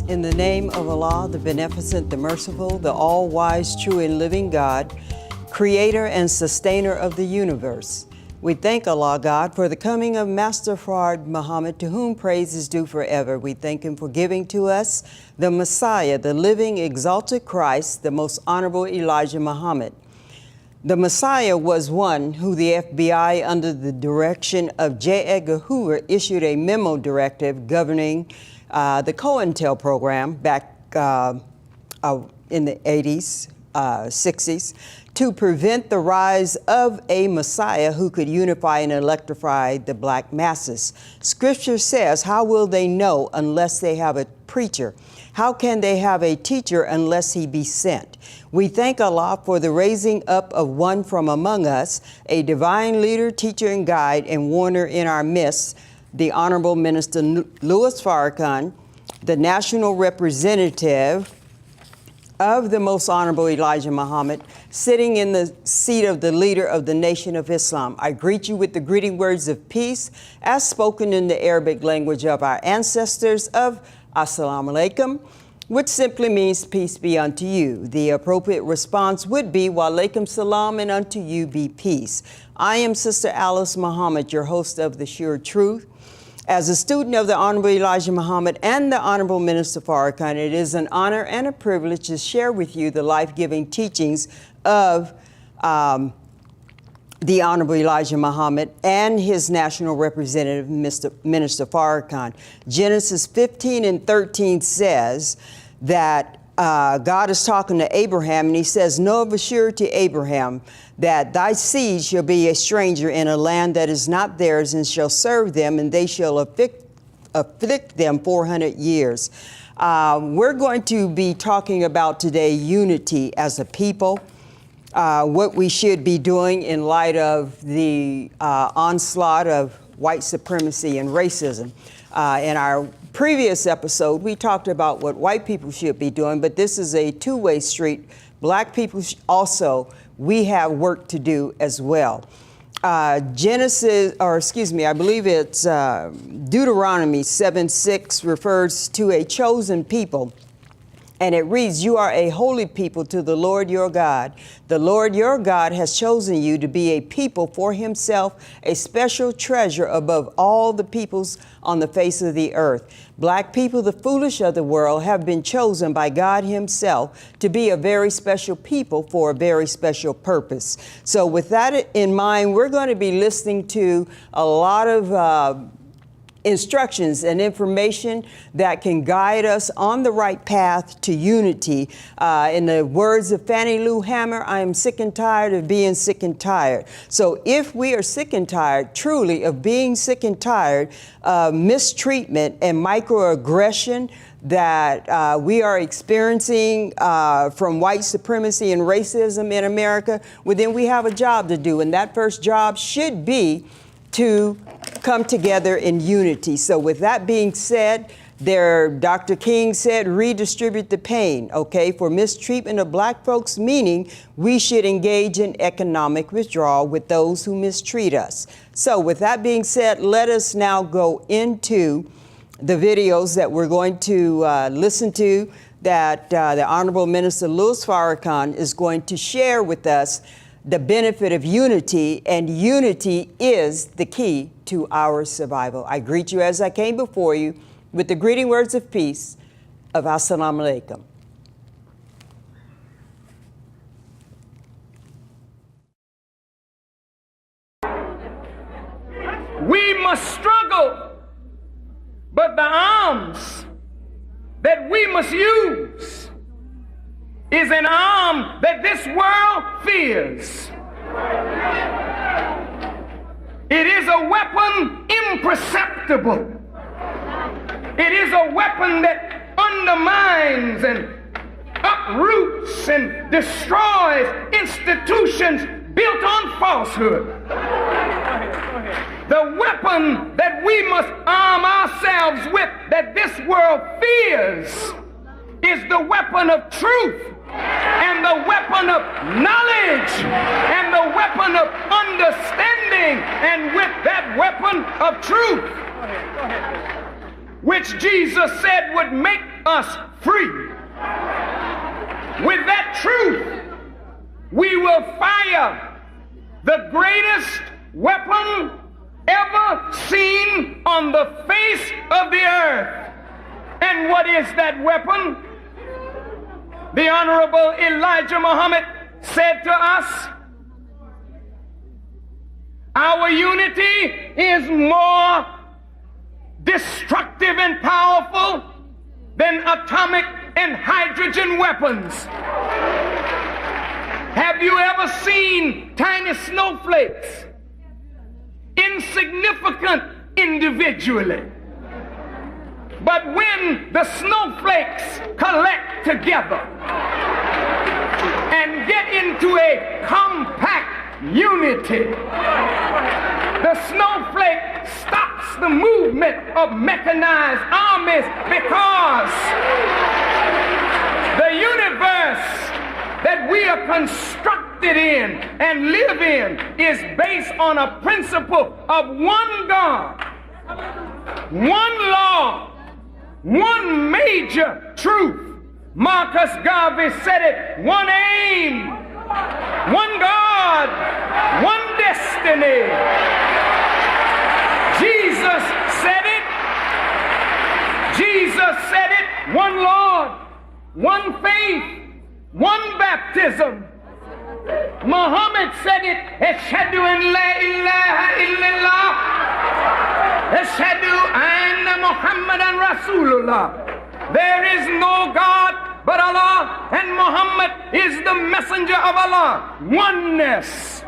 In the name of Allah, the Beneficent, the Merciful, the All-Wise, True and Living God, Creator and Sustainer of the universe, we thank Allah, God, for the coming of Master Fard Muhammad, to whom praise is due forever. We thank Him for giving to us the Messiah, the living, exalted Christ, the most honorable Elijah Muhammad. The Messiah was one who the FBI, under the direction of J. Edgar Hoover, issued a memo directive governing the COINTEL program back in the 80s, 60s, to prevent the rise of a Messiah who could unify and electrify the black masses. Scripture says, how will they know unless they have a preacher? How can they have a teacher unless he be sent? We thank Allah for the raising up of one from among us, a divine leader, teacher, and guide, and warner in our midst, the Honorable Minister Louis Farrakhan, the national representative of the Most Honorable Elijah Muhammad, sitting in the seat of the leader of the Nation of Islam. I greet you with the greeting words of peace, as spoken in the Arabic language of our ancestors, of Assalamu alaikum, which simply means peace be unto you. The appropriate response would be wa alaikum salam, and unto you be peace. I am Sister Alice Muhammad, your host of The Sure Truth. As a student of the Honorable Elijah Muhammad and the Honorable Minister Farrakhan, it is an honor and a privilege to share with you the life-giving teachings of the Honorable Elijah Muhammad and his national representative, Minister Farrakhan. Genesis 15 and 13 says that God is talking to Abraham, and he says, know of a surety, Abraham, that thy seed shall be a stranger in a land that is not theirs, and shall serve them, and they shall afflict them 400 years. We're going to be talking about today unity as a people, what we should be doing in light of the onslaught of white supremacy and racism. In our previous episode, we talked about what white people should be doing, but this is a two-way street. Black people also, we have work to do as well. I believe it's Deuteronomy 7:6 refers to a chosen people. And it reads, you are a holy people to the Lord your God. The Lord your God has chosen you to be a people for himself, a special treasure above all the peoples on the face of the earth. Black people, the foolish of the world, have been chosen by God himself to be a very special people for a very special purpose. So with that in mind, we're going to be listening to a lot of instructions and information that can guide us on the right path to unity. In the words of Fannie Lou Hamer, I am sick and tired of being sick and tired. So if we are sick and tired, truly, of being sick and tired of mistreatment and microaggression that we are experiencing from white supremacy and racism in America, well, then we have a job to do. And that first job should be to come together in unity. So with that being said, Dr. King said, redistribute the pain, okay, for mistreatment of black folks, meaning we should engage in economic withdrawal with those who mistreat us. So with that being said, let us now go into the videos that we're going to listen to, that the Honorable Minister Louis Farrakhan is going to share with us the benefit of unity, and unity is the key to our survival. I greet you as I came before you with the greeting words of peace of Assalamu alaikum. We must struggle, but the arms that we must use is an arm that this world fears. It is a weapon imperceptible. It is a weapon that undermines and uproots and destroys institutions built on falsehood. The weapon that we must arm ourselves with, that this world fears, is the weapon of truth, and the weapon of knowledge, and the weapon of understanding. And with that weapon of truth, which Jesus said would make us free. With that truth, we will fire the greatest weapon ever seen on the face of the earth. And what is that weapon? The Honorable Elijah Muhammad said to us, our unity is more destructive and powerful than atomic and hydrogen weapons. Have you ever seen tiny snowflakes? Insignificant individually. But when the snowflakes collect together and get into a compact unity, the snowflake stops the movement of mechanized armies, because the universe that we are constructed in and live in is based on a principle of one God, one law, one major truth. Marcus Garvey said it: one aim, one God, one destiny. Jesus said it. Jesus said it: one Lord, one faith, one baptism. Muhammad said it: Ashhadu an la ilaha illallah, Ashhadu anna Muhammadan Rasulullah. There is no God but Allah, and Muhammad is the messenger of Allah. Oneness.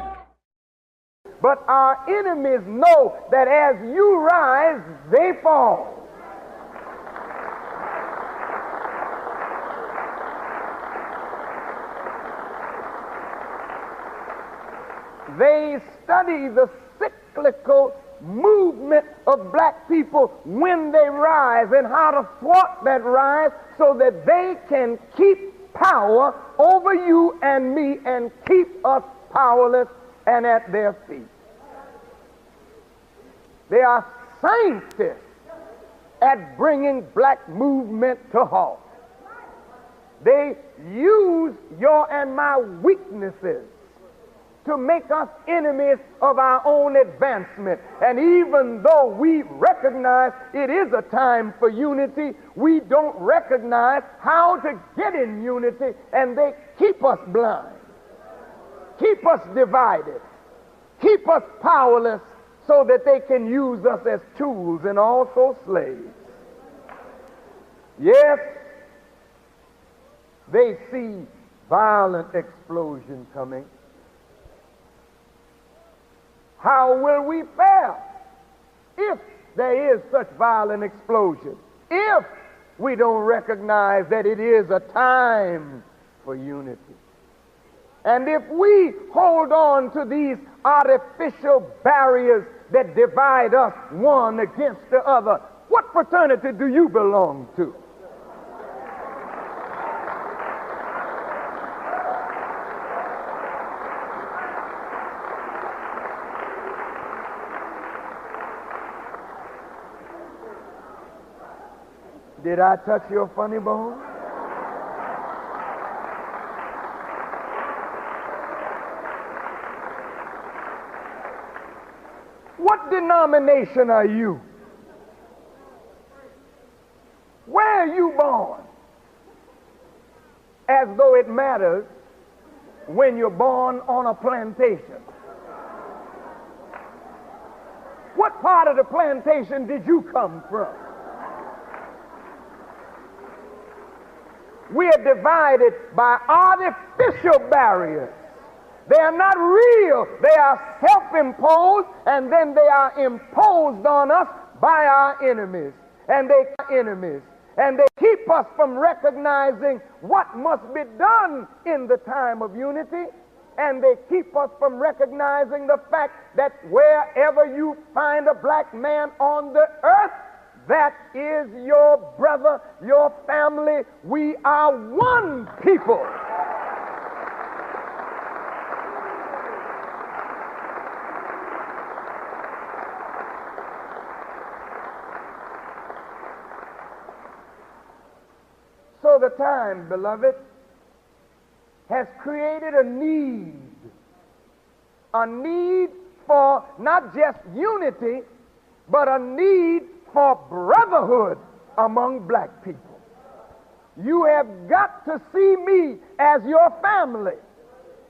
But our enemies know that as you rise, they fall. They study the cyclical movement of black people when they rise, and how to thwart that rise so that they can keep power over you and me and keep us powerless and at their feet. They are scientists at bringing black movement to halt. They use your and my weaknesses to make us enemies of our own advancement. And even though we recognize it is a time for unity, we don't recognize how to get in unity, and they keep us blind, keep us divided, keep us powerless, so that they can use us as tools and also slaves. Yes, they see violent explosion coming. How will we fare if there is such violent explosion? If we don't recognize that it is a time for unity? And if we hold on to these artificial barriers that divide us one against the other, what fraternity do you belong to? Did I touch your funny bone? What denomination are you? Where are you born? As though it matters when you're born on a plantation. What part of the plantation did you come from? We are divided by artificial barriers. They are not real. They are self-imposed, and then they are imposed on us by our enemies. And they keep us from recognizing what must be done in the time of unity. And they keep us from recognizing the fact that wherever you find a black man on the earth, that is your brother, your family. We are one people. so the time, beloved, has created a need for not just unity, but a need for brotherhood among black people. You have got to see me as your family,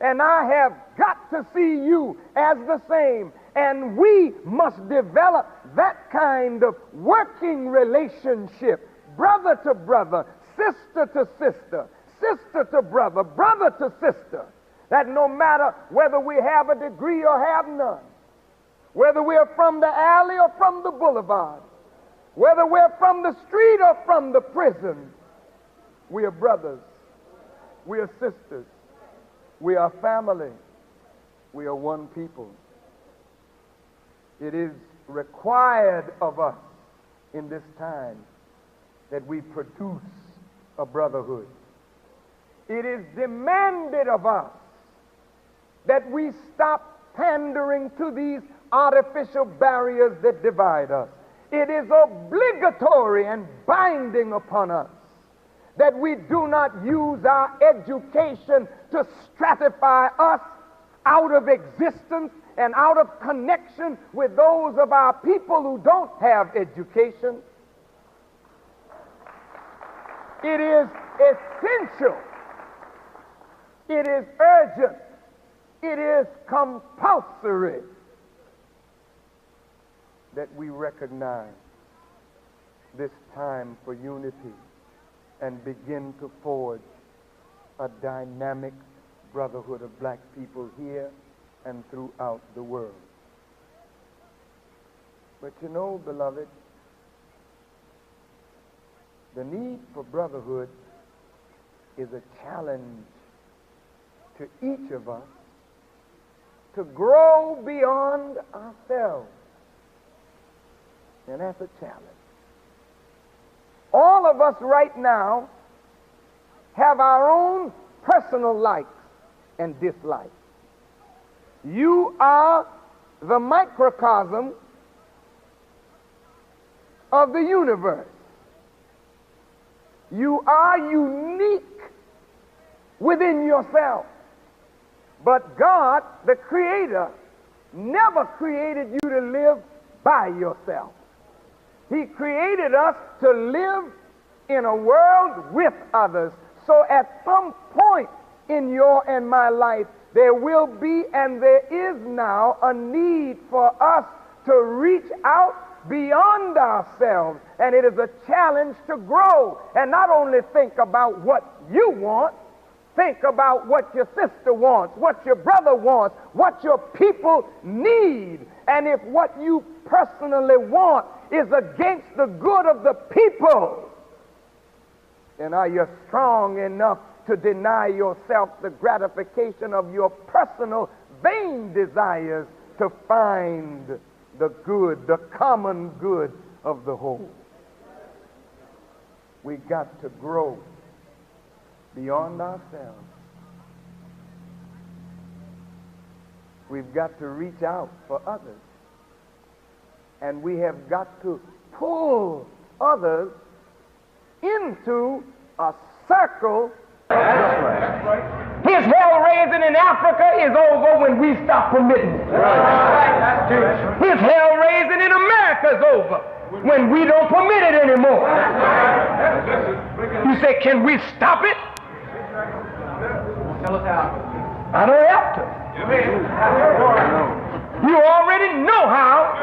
and I have got to see you as the same. And we must develop that kind of working relationship, brother to brother, sister to sister, sister to brother, brother to sister, that no matter whether we have a degree or have none, whether we're from the alley or from the boulevard, whether we're from the street or from the prison, we are brothers, we are sisters, we are family, we are one people. It is required of us in this time that we produce a brotherhood. It is demanded of us that we stop pandering to these artificial barriers that divide us. It is obligatory and binding upon us that we do not use our education to stratify us out of existence and out of connection with those of our people who don't have education. It is essential. It is urgent. It is compulsory that we recognize this time for unity and begin to forge a dynamic brotherhood of black people here and throughout the world. But you know, beloved, the need for brotherhood is a challenge to each of us to grow beyond ourselves. And that's a challenge. All of us right now have our own personal likes and dislikes. You are the microcosm of the universe. You are unique within yourself. But God, the Creator, never created you to live by yourself. He created us to live in a world with others. So at some point in your and my life, there will be and there is now a need for us to reach out beyond ourselves. And it is a challenge to grow and not only think about what you want, think about what your sister wants, what your brother wants, what your people need. And if what you personally want is against the good of the people, then are you strong enough to deny yourself the gratification of your personal vain desires to find the good, the common good of the whole? We got to grow beyond ourselves. We've got to reach out for others. And we have got to pull others into a circle. His hell raising in Africa is over when we stop permitting it. His hell raising in America is over when we don't permit it anymore. You say, can we stop it? Tell us how. I don't have to. You already know how,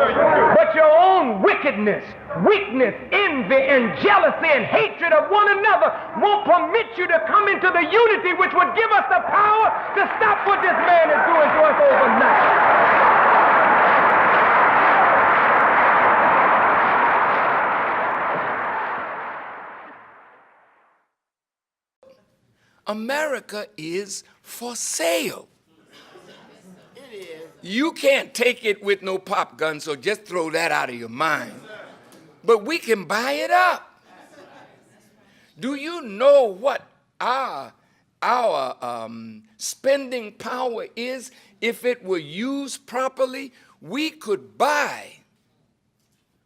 but your own wickedness, weakness, envy, and jealousy and hatred of one another won't permit you to come into the unity which would give us the power to stop what this man is doing to us overnight. America is for sale. You can't take it with no pop gun, so just throw that out of your mind. But we can buy it up. Do you know what our spending power is? If it were used properly, we could buy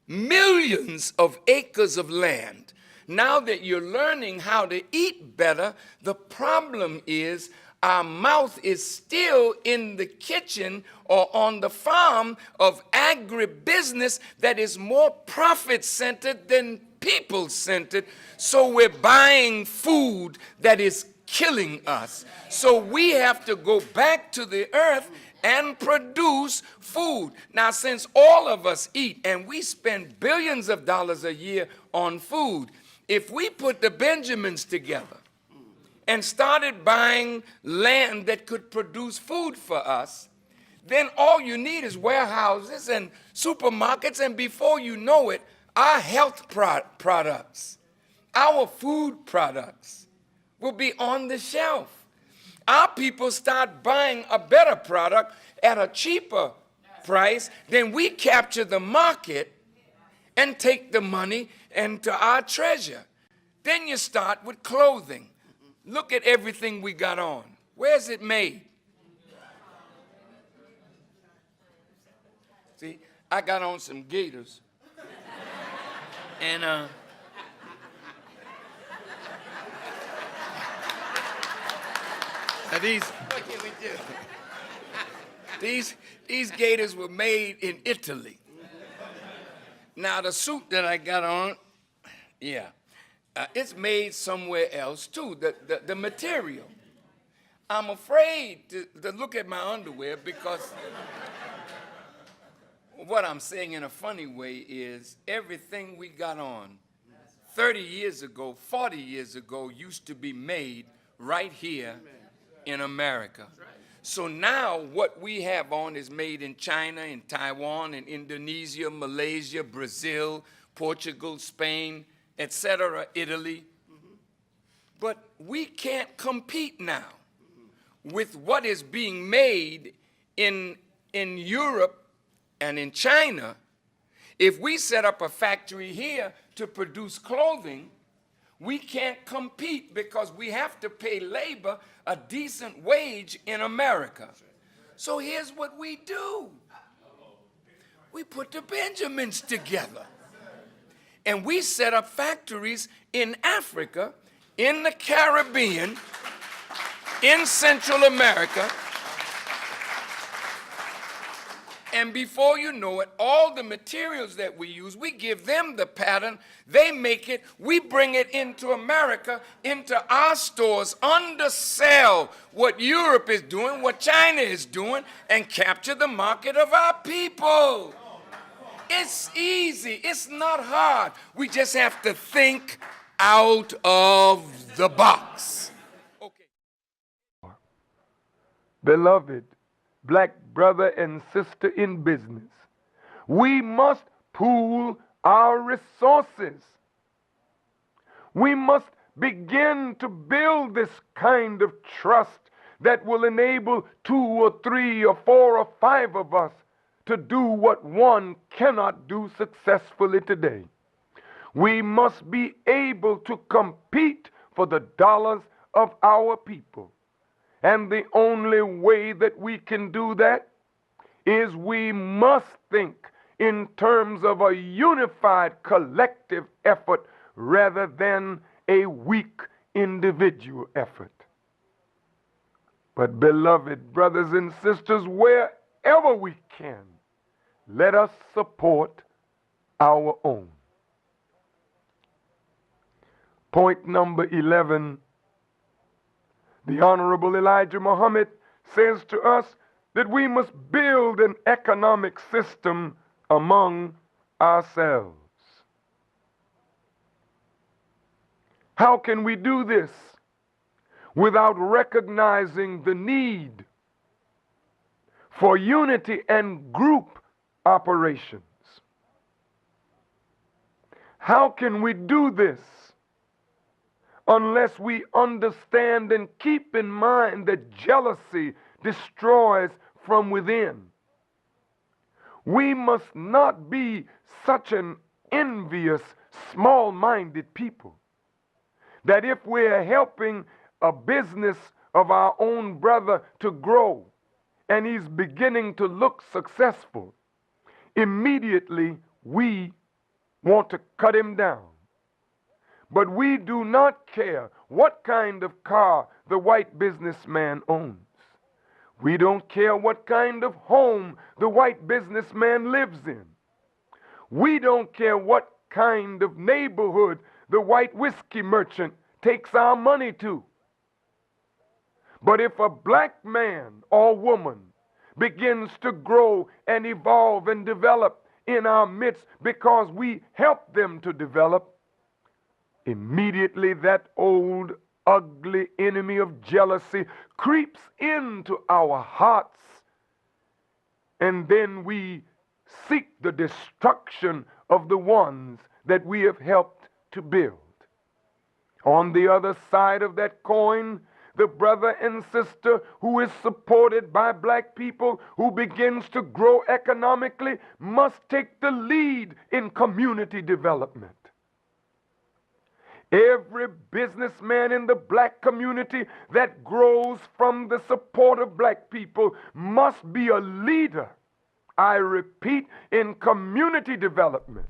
millions of acres of land. Now that you're learning how to eat better, the problem is our mouth is still in the kitchen or on the farm of agribusiness that is more profit-centered than people-centered. So we're buying food that is killing us. So we have to go back to the earth and produce food. Now, since all of us eat and we spend billions of dollars a year on food, if we put the Benjamins together and started buying land that could produce food for us, then all you need is warehouses and supermarkets, and before you know it, our health products, our food products will be on the shelf. Our people start buying a better product at a cheaper price, then we capture the market and take the money into our treasure. Then you start with clothing. Look at everything we got on. Where's it made? See, I got on some gaiters. And these, what can we do? These gaiters were made in Italy. Now the suit that I got on, yeah, it's made somewhere else too, the material. I'm afraid to look at my underwear because what I'm saying in a funny way is everything we got on 30 years ago, 40 years ago used to be made right here in America. So now what we have on is made in China, in Taiwan, in Indonesia, Malaysia, Brazil, Portugal, Spain, etc., Italy. But we can't compete now with what is being made in Europe and in China. If we set up a factory here to produce clothing, we can't compete because we have to pay labor a decent wage in America. So here's what we do. We put the Benjamins together. And we set up factories in Africa, in the Caribbean, in Central America. And before you know it, all the materials that we use, we give them the pattern, they make it, we bring it into America, into our stores, undersell what Europe is doing, what China is doing, and capture the market of our people. It's easy, it's not hard. We just have to think out of the box. Okay. Beloved black brother and sister in business, we must pool our resources. We must begin to build this kind of trust that will enable 2 or 3 or 4 or 5 of us to do what one cannot do successfully today. We must be able to compete for the dollars of our people. And the only way that we can do that is we must think in terms of a unified collective effort rather than a weak individual effort. But beloved brothers and sisters, wherever we can, let us support our own. Point number 11. The Honorable Elijah Muhammad says to us that we must build an economic system among ourselves. How can we do this without recognizing the need for unity and group operations? How can we do this unless we understand and keep in mind that jealousy destroys from within? We must not be such an envious, small-minded people that if we're helping a business of our own brother to grow and he's beginning to look successful, immediately we want to cut him down. But we do not care what kind of car the white businessman owns. We don't care what kind of home the white businessman lives in. We don't care what kind of neighborhood the white whiskey merchant takes our money to. But if a black man or woman begins to grow and evolve and develop in our midst because we help them to develop, immediately that old ugly enemy of jealousy creeps into our hearts, and then we seek the destruction of the ones that we have helped to build. On the other side of that coin, the brother and sister who is supported by black people, who begins to grow economically, must take the lead in community development. Every businessman in the black community that grows from the support of black people must be a leader, I repeat, in community development.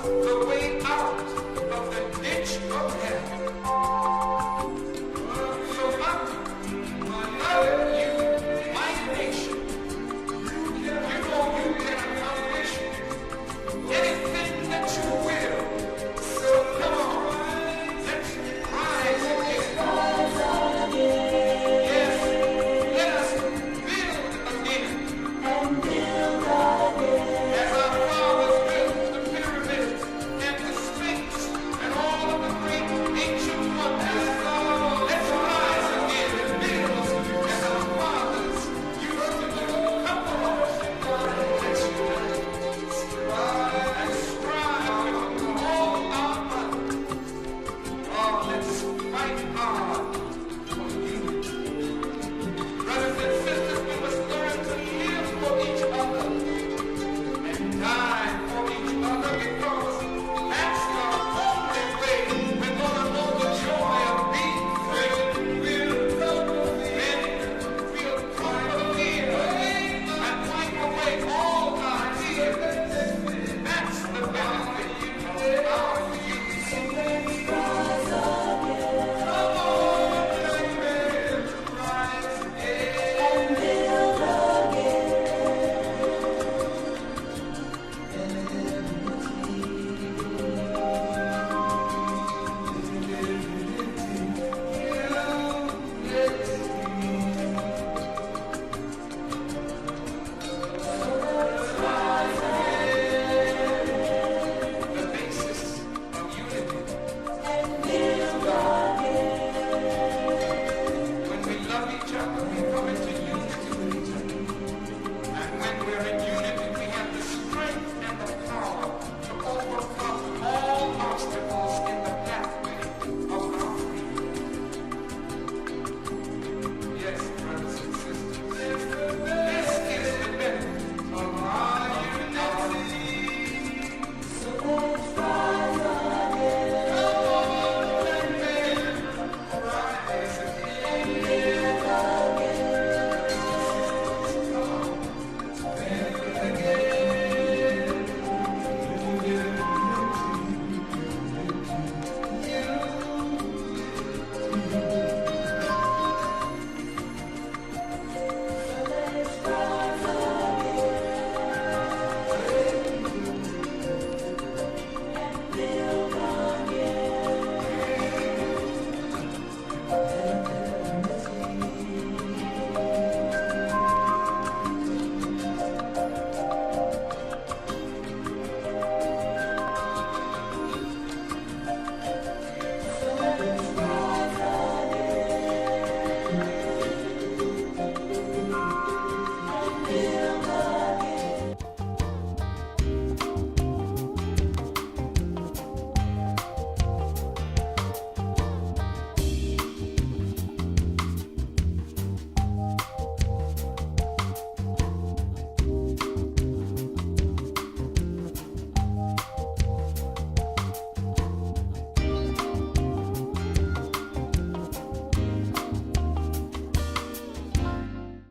The way out of the ditch of hell.